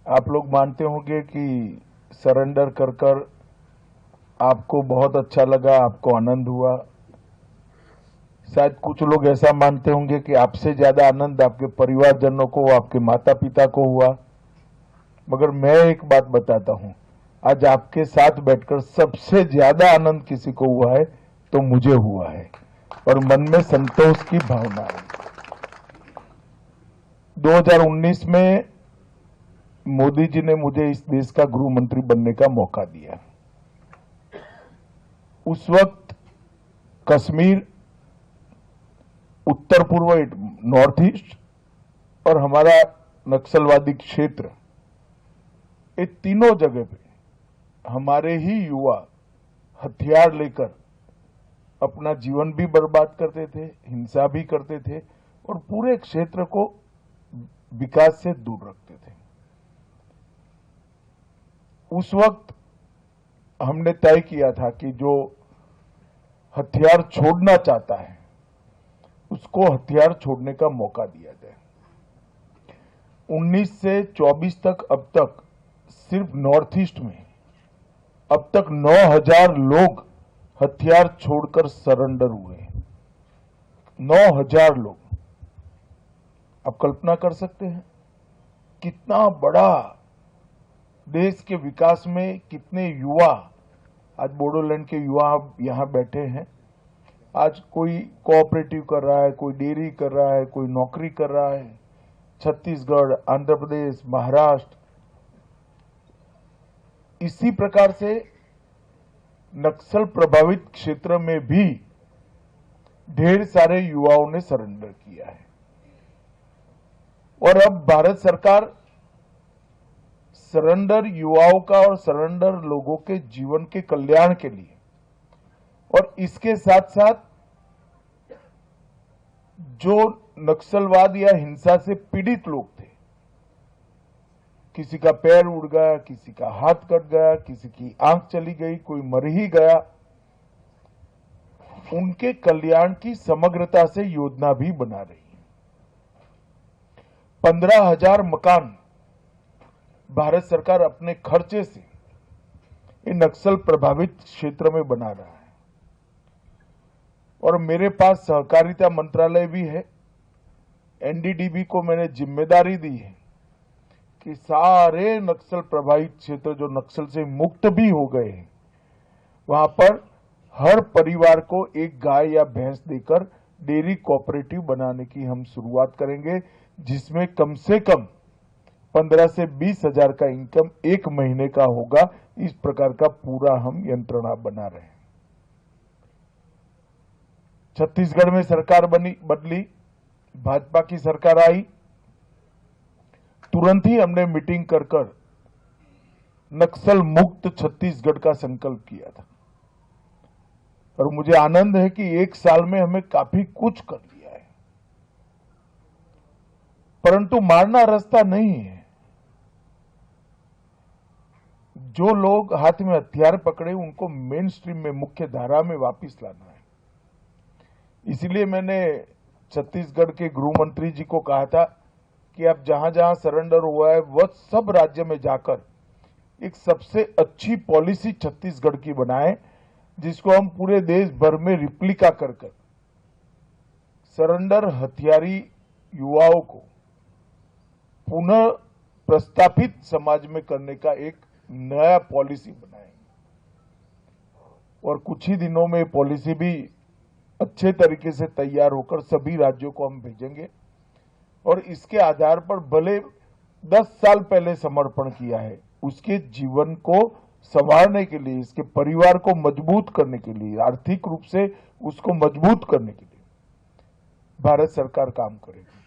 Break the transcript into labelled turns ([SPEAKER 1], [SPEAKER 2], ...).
[SPEAKER 1] आप लोग मानते होंगे कि सरेंडर कर कर आपको बहुत अच्छा लगा, आपको आनंद हुआ। शायद कुछ लोग ऐसा मानते होंगे कि आपसे ज्यादा आनंद आपके परिवारजनों को, आपके माता पिता को हुआ। मगर मैं एक बात बताता हूं, आज आपके साथ बैठकर सबसे ज्यादा आनंद किसी को हुआ है तो मुझे हुआ है, और मन में संतोष की भावना है। 2019 में मोदी जी ने मुझे इस देश का गृह मंत्री बनने का मौका दिया। उस वक्त कश्मीर, उत्तर पूर्व नॉर्थ ईस्ट और हमारा नक्सलवादी क्षेत्र, ये तीनों जगह पे हमारे ही युवा हथियार लेकर अपना जीवन भी बर्बाद करते थे, हिंसा भी करते थे और पूरे क्षेत्र को विकास से दूर रखते थे। उस वक्त हमने तय किया था कि जो हथियार छोड़ना चाहता है उसको हथियार छोड़ने का मौका दिया जाए। 19 से 24 तक अब तक सिर्फ नॉर्थ ईस्ट में अब तक 9,000 लोग हथियार छोड़कर सरेंडर हुए हैं। 9,000 लोग। आप कल्पना कर सकते हैं कितना बड़ा देश के विकास में कितने युवा, आज बोडोलैंड के युवा यहां बैठे हैं। आज कोई कोऑपरेटिव कर रहा है, कोई डेयरी कर रहा है, कोई नौकरी कर रहा है। छत्तीसगढ़, आंध्र प्रदेश, महाराष्ट्र, इसी प्रकार से नक्सल प्रभावित क्षेत्र में भी ढेर सारे युवाओं ने सरेंडर किया है। और अब भारत सरकार सरेंडर युवाओं का और सरेंडर लोगों के जीवन के कल्याण के लिए और इसके साथ साथ जो नक्सलवाद या हिंसा से पीड़ित लोग थे, किसी का पैर उड़ गया, किसी का हाथ कट गया, किसी की आंख चली गई, कोई मर ही गया, उनके कल्याण की समग्रता से योजना भी बना रही है। 15,000 मकान भारत सरकार अपने खर्चे से इन नक्सल प्रभावित क्षेत्र में बना रहा है। और मेरे पास सहकारिता मंत्रालय भी है। एनडीडीबी को मैंने जिम्मेदारी दी है कि सारे नक्सल प्रभावित क्षेत्र जो नक्सल से मुक्त भी हो गए हैं, वहां पर हर परिवार को एक गाय या भैंस देकर डेयरी कोऑपरेटिव बनाने की हम शुरुआत करेंगे, जिसमें कम से कम 15 से 20 हजार का इनकम एक महीने का होगा। इस प्रकार का पूरा हम यंत्रणा बना रहे हैं। छत्तीसगढ़ में सरकार बदली, भाजपा की सरकार आई, तुरंत ही हमने मीटिंग कर नक्सल मुक्त छत्तीसगढ़ का संकल्प किया था। और मुझे आनंद है कि एक साल में हमें काफी कुछ कर लिया है। परंतु मारना रास्ता नहीं है। जो लोग हाथ में हथियार पकड़े उनको मेन स्ट्रीम में, मुख्य धारा में वापस लाना है। इसलिए मैंने छत्तीसगढ़ के गृह मंत्री जी को कहा था कि आप जहां जहां सरेंडर हुआ है वह सब राज्य में जाकर एक सबसे अच्छी पॉलिसी छत्तीसगढ़ की बनाएं, जिसको हम पूरे देश भर में रिप्लिका कर सरेंडर हथियारी युवाओं को पुनः प्रस्तापित समाज में करने का एक नया पॉलिसी बनाएंगे। और कुछ ही दिनों में पॉलिसी भी अच्छे तरीके से तैयार होकर सभी राज्यों को हम भेजेंगे। और इसके आधार पर भले 10 साल पहले समर्पण किया है, उसके जीवन को संवारने के लिए, इसके परिवार को मजबूत करने के लिए, आर्थिक रूप से उसको मजबूत करने के लिए भारत सरकार काम करेगी।